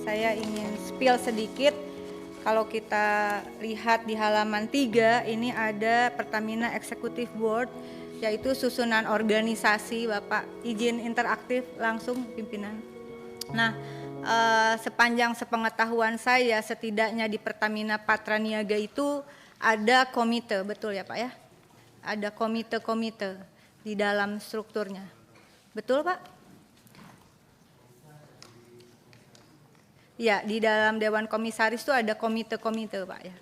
saya ingin spill sedikit. Kalau kita lihat di halaman 3, ini ada Pertamina Executive Board, yaitu susunan organisasi. Bapak izin interaktif langsung pimpinan. Nah, sepanjang sepengetahuan saya, setidaknya di Pertamina Patraniaga itu ada komite, betul ya Pak ya? Ada komite-komite di dalam strukturnya. Betul Pak? Ya, di dalam Dewan Komisaris itu ada komite-komite Pak ya.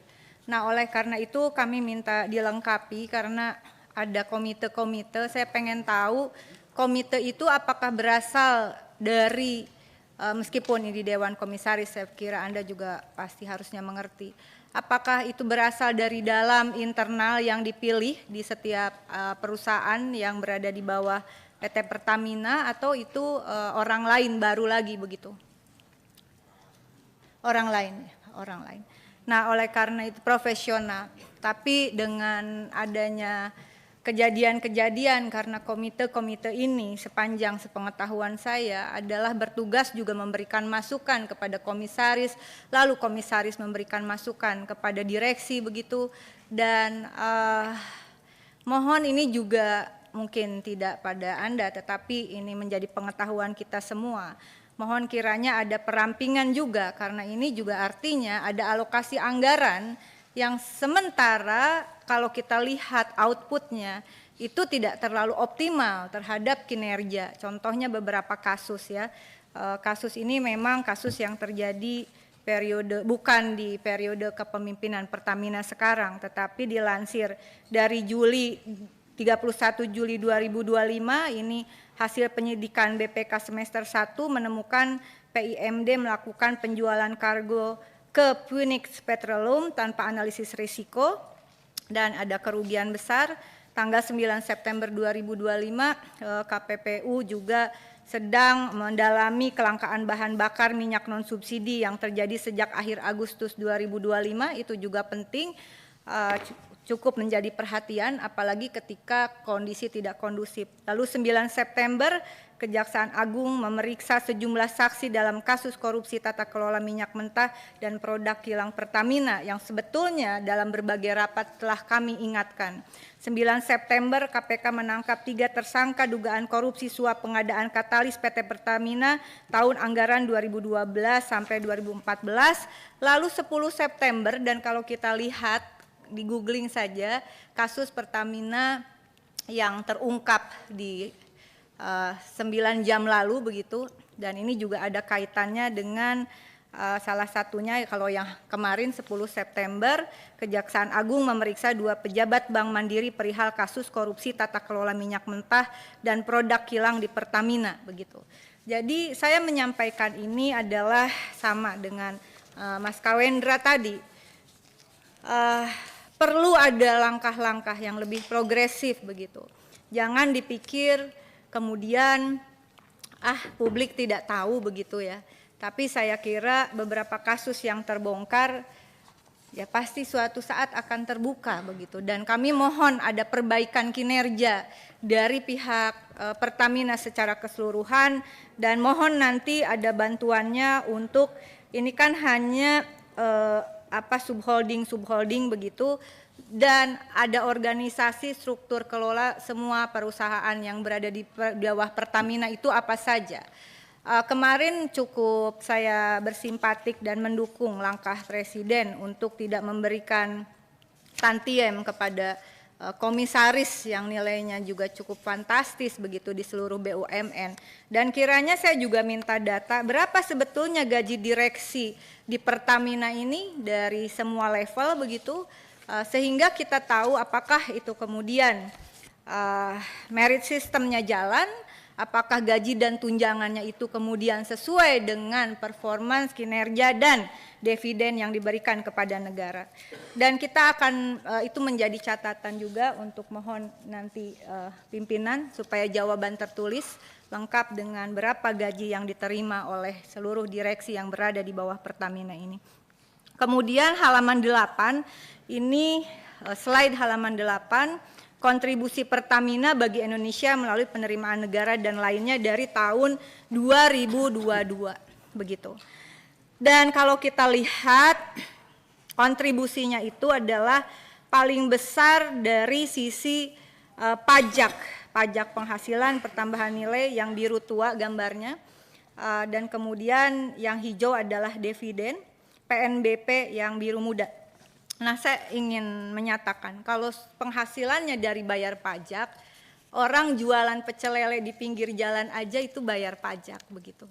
Nah, oleh karena itu kami minta dilengkapi karena ada komite-komite. Saya pengen tahu komite itu apakah berasal dari, meskipun ini Dewan Komisaris, saya kira Anda juga pasti harusnya mengerti. Apakah itu berasal dari dalam internal yang dipilih di setiap perusahaan yang berada di bawah PT Pertamina, atau itu orang lain baru lagi begitu? Orang lain. Nah, oleh karena itu profesional, tapi dengan adanya kejadian-kejadian, karena komite-komite ini sepanjang sepengetahuan saya adalah bertugas juga memberikan masukan kepada komisaris, lalu komisaris memberikan masukan kepada direksi begitu, dan mohon ini juga mungkin tidak pada Anda, tetapi ini menjadi pengetahuan kita semua. Mohon kiranya ada perampingan juga, karena ini juga artinya ada alokasi anggaran yang sementara kalau kita lihat outputnya itu tidak terlalu optimal terhadap kinerja. Contohnya beberapa kasus ya, kasus ini memang kasus yang terjadi periode, bukan di periode kepemimpinan Pertamina sekarang, tetapi dilansir dari 31 Juli 2025 ini hasil penyidikan BPK semester 1 menemukan PIMD melakukan penjualan kargo ke Phoenix Petroleum tanpa analisis risiko dan ada kerugian besar. Tanggal 9 September 2025 KPPU juga sedang mendalami kelangkaan bahan bakar minyak non subsidi yang terjadi sejak akhir Agustus 2025, itu juga penting, cukup menjadi perhatian apalagi ketika kondisi tidak kondusif. Lalu 9 September Kejaksaan Agung memeriksa sejumlah saksi dalam kasus korupsi tata kelola minyak mentah dan produk kilang Pertamina yang sebetulnya dalam berbagai rapat telah kami ingatkan. 9 September KPK menangkap 3 tersangka dugaan korupsi suap pengadaan katalis PT Pertamina tahun anggaran 2012 sampai 2014. Lalu 10 September, dan kalau kita lihat di googling saja kasus Pertamina yang terungkap di 9 jam lalu begitu, dan ini juga ada kaitannya dengan salah satunya kalau yang kemarin 10 September Kejaksaan Agung memeriksa 2 pejabat Bank Mandiri perihal kasus korupsi tata kelola minyak mentah dan produk kilang di Pertamina begitu. Jadi saya menyampaikan ini adalah sama dengan Mas Kawendra tadi. Perlu ada langkah-langkah yang lebih progresif begitu. Jangan dipikir kemudian publik tidak tahu begitu ya. Tapi saya kira beberapa kasus yang terbongkar ya pasti suatu saat akan terbuka begitu, dan kami mohon ada perbaikan kinerja dari pihak Pertamina secara keseluruhan, dan mohon nanti ada bantuannya untuk ini kan hanya subholding begitu, dan ada organisasi struktur kelola semua perusahaan yang berada di bawah Pertamina itu apa saja. Kemarin cukup saya bersimpatik dan mendukung langkah Presiden untuk tidak memberikan tantiem kepada komisaris yang nilainya juga cukup fantastis begitu di seluruh BUMN, dan kiranya saya juga minta data berapa sebetulnya gaji direksi di Pertamina ini dari semua level begitu, sehingga kita tahu apakah itu kemudian merit sistemnya jalan, apakah gaji dan tunjangannya itu kemudian sesuai dengan performance, kinerja, dan dividen yang diberikan kepada negara. Dan kita akan, itu menjadi catatan juga untuk mohon nanti pimpinan supaya jawaban tertulis lengkap dengan berapa gaji yang diterima oleh seluruh direksi yang berada di bawah Pertamina ini. Kemudian halaman 8, ini slide halaman 8, kontribusi Pertamina bagi Indonesia melalui penerimaan negara dan lainnya dari tahun 2022 begitu. Dan kalau kita lihat kontribusinya itu adalah paling besar dari sisi pajak penghasilan pertambahan nilai, yang biru tua gambarnya, dan kemudian yang hijau adalah dividen, PNBP yang biru muda. Nah, saya ingin menyatakan kalau penghasilannya dari bayar pajak, orang jualan pecel lele di pinggir jalan aja itu bayar pajak begitu.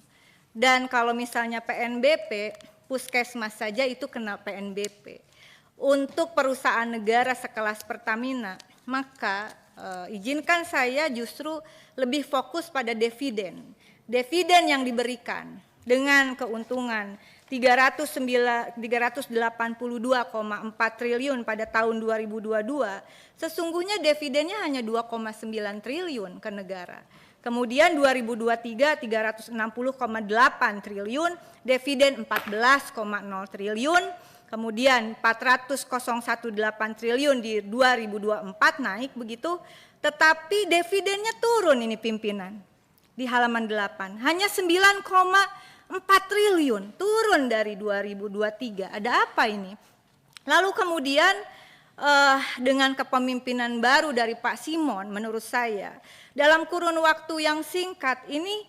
Dan kalau misalnya PNBP, puskesmas saja itu kena PNBP. Untuk perusahaan negara sekelas Pertamina, maka izinkan saya justru lebih fokus pada dividen. Dividen yang diberikan dengan keuntungan 382,4 triliun pada tahun 2022, sesungguhnya dividennya hanya 2,9 triliun ke negara. Kemudian 2023 360,8 triliun, dividen 14,0 triliun, kemudian 400,018 triliun di 2024 naik begitu, tetapi dividennya turun ini pimpinan. Di halaman 8, hanya 9,4 triliun, turun dari 2023. Ada apa ini? Lalu kemudian dengan kepemimpinan baru dari Pak Simon, menurut saya dalam kurun waktu yang singkat ini,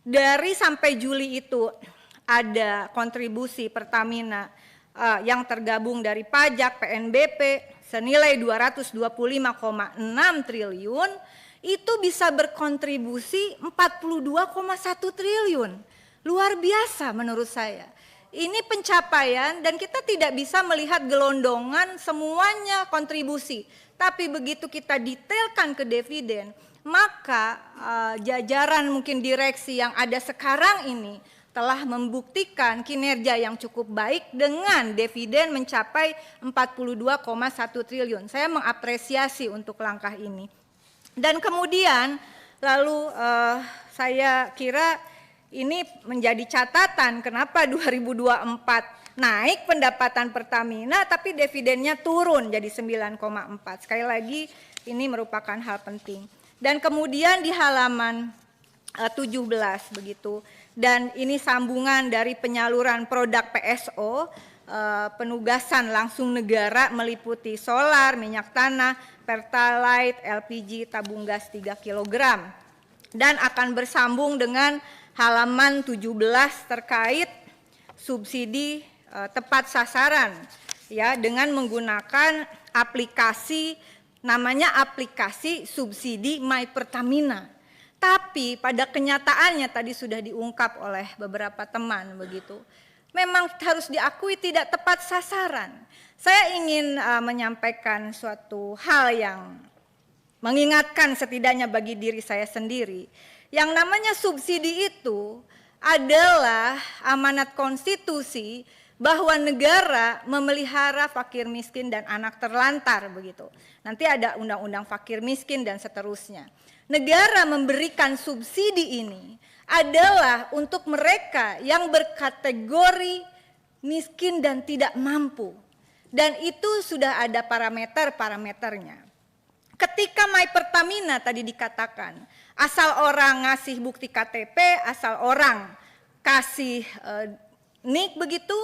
dari sampai Juli itu ada kontribusi Pertamina yang tergabung dari pajak PNBP senilai 225,6 triliun, itu bisa berkontribusi 42,1 triliun. Luar biasa menurut saya. Ini pencapaian, dan kita tidak bisa melihat gelondongan semuanya kontribusi. Tapi begitu kita detailkan ke dividen, maka jajaran mungkin direksi yang ada sekarang ini telah membuktikan kinerja yang cukup baik dengan dividen mencapai 42,1 triliun. Saya mengapresiasi untuk langkah ini. Dan kemudian lalu saya kira ini menjadi catatan kenapa 2024 naik pendapatan Pertamina tapi dividennya turun jadi 9,4. Sekali lagi ini merupakan hal penting. Dan kemudian di halaman 17 begitu. Dan ini sambungan dari penyaluran produk PSO, penugasan langsung negara meliputi solar, minyak tanah, pertalite, LPG, tabung gas 3 kg. Dan akan bersambung dengan halaman 17 terkait subsidi tepat sasaran, ya, dengan menggunakan aplikasi, namanya aplikasi subsidi My Pertamina. Tapi pada kenyataannya tadi sudah diungkap oleh beberapa teman begitu, memang harus diakui tidak tepat sasaran. Saya ingin menyampaikan suatu hal yang mengingatkan setidaknya bagi diri saya sendiri. Yang namanya subsidi itu adalah amanat konstitusi bahwa negara memelihara fakir miskin dan anak terlantar begitu. Nanti ada undang-undang fakir miskin dan seterusnya. Negara memberikan subsidi ini adalah untuk mereka yang berkategori miskin dan tidak mampu. Dan itu sudah ada parameternya. Ketika My Pertamina tadi dikatakan, asal orang ngasih bukti KTP, asal orang kasih NIK begitu,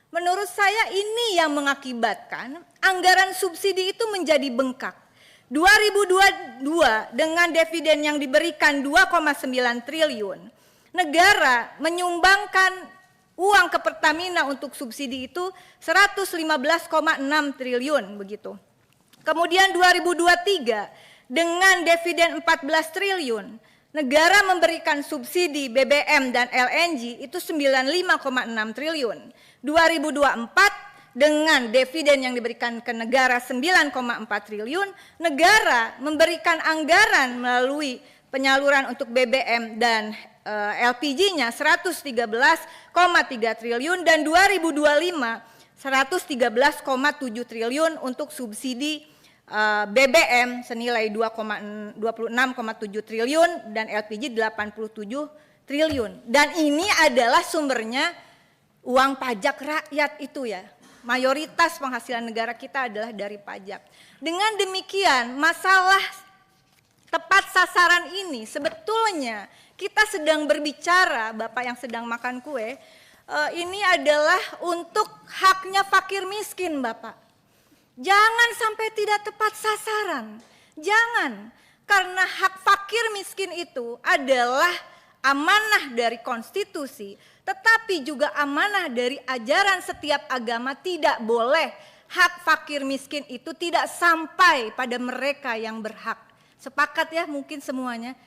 menurut saya ini yang mengakibatkan anggaran subsidi itu menjadi bengkak. 2022 dengan dividen yang diberikan 2,9 triliun, negara menyumbangkan uang ke Pertamina untuk subsidi itu 115,6 triliun begitu. Kemudian 2023 dengan dividen 14 triliun, negara memberikan subsidi BBM dan LNG itu 95,6 triliun. 2024 dengan dividen yang diberikan ke negara 9,4 triliun, negara memberikan anggaran melalui penyaluran untuk BBM dan LPG-nya 113,3 triliun, dan 2025 113,7 triliun untuk subsidi BBM senilai 26,7 triliun dan LPG 87 triliun. Dan ini adalah sumbernya uang pajak rakyat itu ya. Mayoritas penghasilan negara kita adalah dari pajak. Dengan demikian masalah tepat sasaran ini sebetulnya kita sedang berbicara, Bapak yang sedang makan kue, ini adalah untuk haknya fakir miskin, Bapak. Jangan sampai tidak tepat sasaran. Jangan, karena hak fakir miskin itu adalah amanah dari konstitusi, tetapi juga amanah dari ajaran setiap agama. Tidak boleh hak fakir miskin itu tidak sampai pada mereka yang berhak. Sepakat ya mungkin semuanya?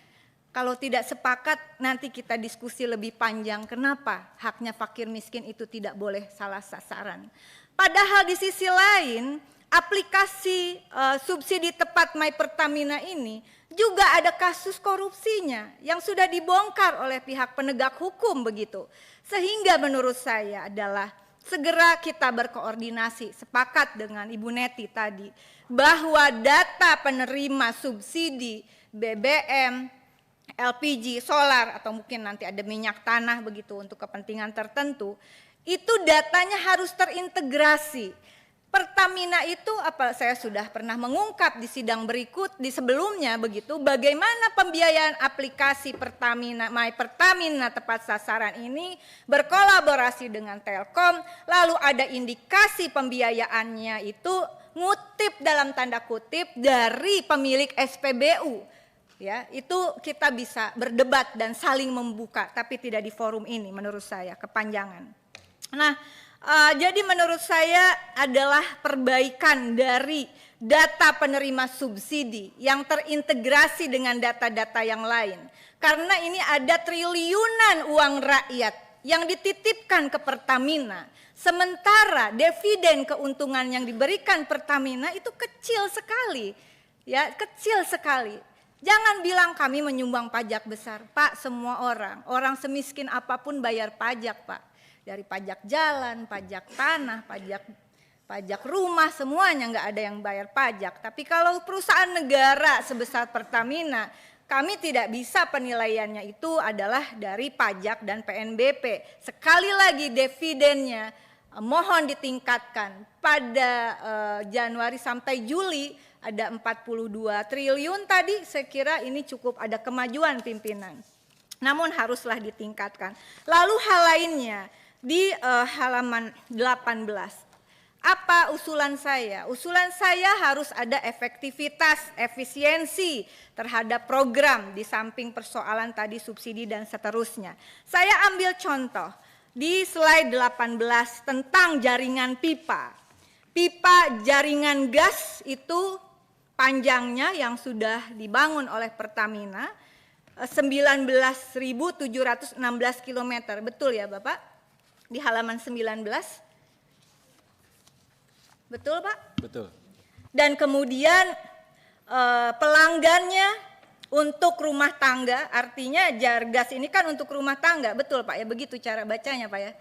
Kalau tidak sepakat nanti kita diskusi lebih panjang kenapa haknya fakir miskin itu tidak boleh salah sasaran. Padahal di sisi lain aplikasi subsidi tepat My Pertamina ini juga ada kasus korupsinya yang sudah dibongkar oleh pihak penegak hukum begitu. Sehingga menurut saya adalah segera kita berkoordinasi, sepakat dengan Ibu Neti tadi bahwa data penerima subsidi BBM, LPG, solar atau mungkin nanti ada minyak tanah begitu untuk kepentingan tertentu, itu datanya harus terintegrasi. Pertamina itu saya sudah pernah mengungkap di sidang berikut di sebelumnya begitu, bagaimana pembiayaan aplikasi Pertamina My Pertamina tepat sasaran ini berkolaborasi dengan Telkom, lalu ada indikasi pembiayaannya itu ngutip dalam tanda kutip dari pemilik SPBU. Ya, itu kita bisa berdebat dan saling membuka, tapi tidak di forum ini menurut saya, kepanjangan. Nah, jadi menurut saya adalah perbaikan dari data penerima subsidi yang terintegrasi dengan data-data yang lain. Karena ini ada triliunan uang rakyat yang dititipkan ke Pertamina, sementara dividen keuntungan yang diberikan Pertamina itu kecil sekali, ya kecil sekali. Jangan bilang kami menyumbang pajak besar, Pak. Semua orang semiskin apapun bayar pajak, Pak. Dari pajak jalan, pajak tanah, pajak rumah, semuanya nggak ada yang bayar pajak. Tapi kalau perusahaan negara sebesar Pertamina, kami tidak bisa penilaiannya itu adalah dari pajak dan PNBP. Sekali lagi dividennya mohon ditingkatkan. Pada Januari sampai Juli ada 42 triliun tadi, saya kira ini cukup ada kemajuan pimpinan. Namun haruslah ditingkatkan. Lalu hal lainnya di halaman 18. Apa usulan saya? Usulan saya harus ada efektivitas, efisiensi terhadap program di samping persoalan tadi subsidi dan seterusnya. Saya ambil contoh di slide 18 tentang jaringan pipa. Pipa jaringan gas itu panjangnya yang sudah dibangun oleh Pertamina 19.716 km. Betul ya Bapak? Di halaman 19. Betul Pak? Betul. Dan kemudian pelanggannya untuk rumah tangga, artinya Jargas ini kan untuk rumah tangga. Betul Pak ya? Begitu cara bacanya Pak ya?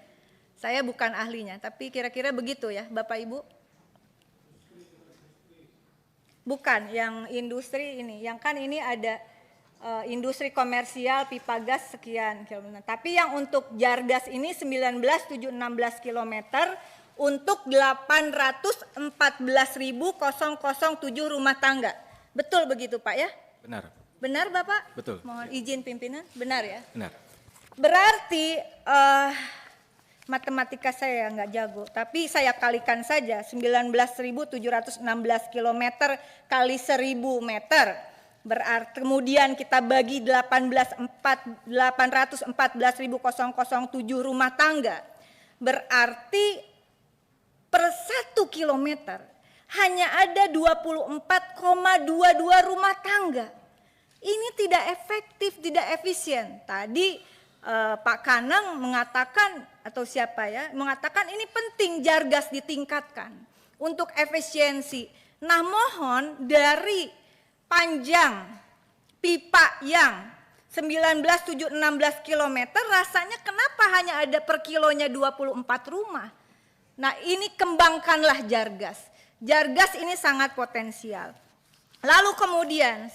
Saya bukan ahlinya, tapi kira-kira begitu ya Bapak Ibu? Bukan, yang industri ini, yang kan ini ada industri komersial pipa gas sekian kilometer. Tapi yang untuk Jargas ini 19.716 km untuk 814.007 rumah tangga. Betul begitu Pak ya? Benar. Benar Bapak? Betul. Mohon izin pimpinan, benar ya? Benar. Berarti matematika saya nggak jago, tapi saya kalikan saja 19.716 km kali 1.000 meter. Berarti kemudian kita bagi 814.007 rumah tangga. Berarti per 1 kilometer hanya ada 24,22 rumah tangga. Ini tidak efektif, tidak efisien. Tadi Pak Kanang mengatakan atau siapa ya mengatakan ini penting Jargas ditingkatkan untuk efisiensi. Nah mohon dari panjang pipa yang 19.716 km rasanya kenapa hanya ada per kilonya 24 rumah. Nah ini kembangkanlah Jargas. Jargas ini sangat potensial. Lalu kemudian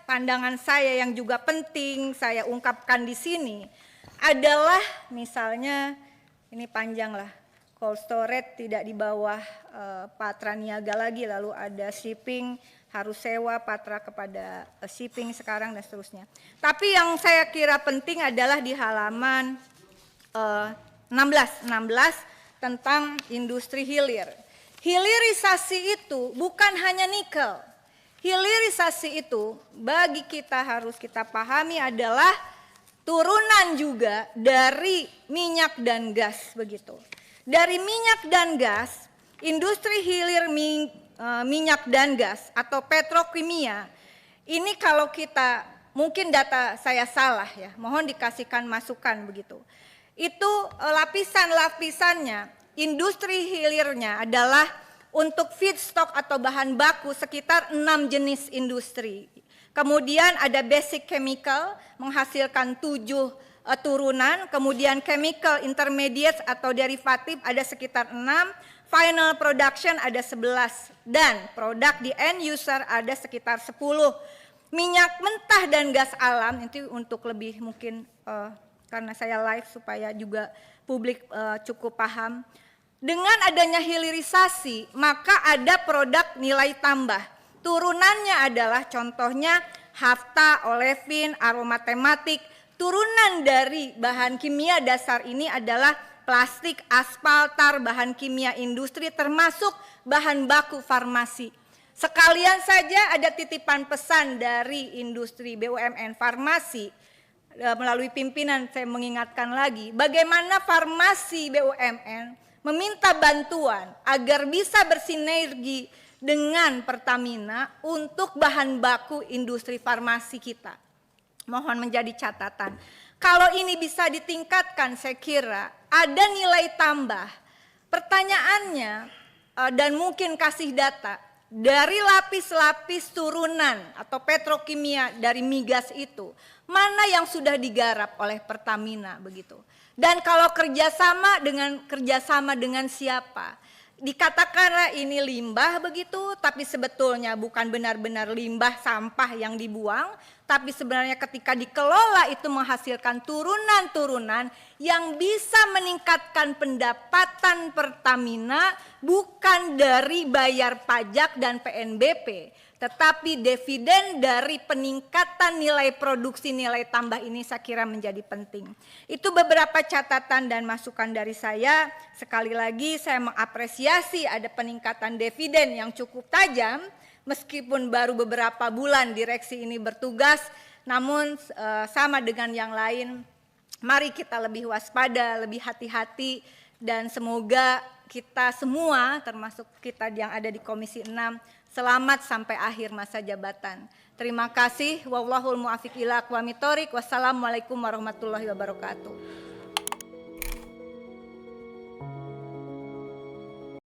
pandangan saya yang juga penting saya ungkapkan di sini adalah misalnya ini panjang lah, cold storage tidak di bawah patra niaga lagi, lalu ada shipping harus sewa patra kepada shipping sekarang dan seterusnya. Tapi yang saya kira penting adalah di halaman 16 tentang industri hilir. Hilirisasi itu bukan hanya nikel. Hilirisasi itu bagi kita harus kita pahami adalah turunan juga dari minyak dan gas begitu. Dari minyak dan gas, industri hilir minyak dan gas atau petrokimia ini kalau kita mungkin data saya salah ya, mohon dikasihkan masukan begitu. Itu lapisan-lapisannya, industri hilirnya adalah untuk feedstock atau bahan baku sekitar 6 jenis industri. Kemudian ada basic chemical menghasilkan 7 turunan, kemudian chemical intermediates atau derivatif ada sekitar 6, final production ada 11, dan produk di end user ada sekitar 10. Minyak mentah dan gas alam, itu untuk lebih mungkin karena saya live supaya juga publik cukup paham. Dengan adanya hilirisasi, maka ada produk nilai tambah. Turunannya adalah contohnya hafta, olefin, aromatematik. Turunan dari bahan kimia dasar ini adalah plastik, aspal, tar, bahan kimia industri termasuk bahan baku farmasi. Sekalian saja ada titipan pesan dari industri BUMN farmasi. Melalui pimpinan saya mengingatkan lagi bagaimana farmasi BUMN meminta bantuan agar bisa bersinergi dengan Pertamina untuk bahan baku industri farmasi kita. Mohon menjadi catatan. Kalau ini bisa ditingkatkan saya kira ada nilai tambah. Pertanyaannya dan mungkin kasih data dari lapis-lapis turunan atau petrokimia dari migas itu, mana yang sudah digarap oleh Pertamina begitu. Dan kalau kerjasama dengan siapa? Dikatakanlah ini limbah begitu, tapi sebetulnya bukan benar-benar limbah sampah yang dibuang, tapi sebenarnya ketika dikelola itu menghasilkan turunan-turunan yang bisa meningkatkan pendapatan Pertamina bukan dari bayar pajak dan PNBP, tetapi dividen dari peningkatan nilai produksi nilai tambah ini saya kira menjadi penting. Itu beberapa catatan dan masukan dari saya. Sekali lagi saya mengapresiasi ada peningkatan dividen yang cukup tajam. Meskipun baru beberapa bulan direksi ini bertugas, namun sama dengan yang lain, mari kita lebih waspada, lebih hati-hati, dan semoga kita semua, termasuk kita yang ada di Komisi 6, selamat sampai akhir masa jabatan. Terima kasih. Wallahul muwaffiq ila aqwamit thoriq. Wassalamualaikum warahmatullahi wabarakatuh.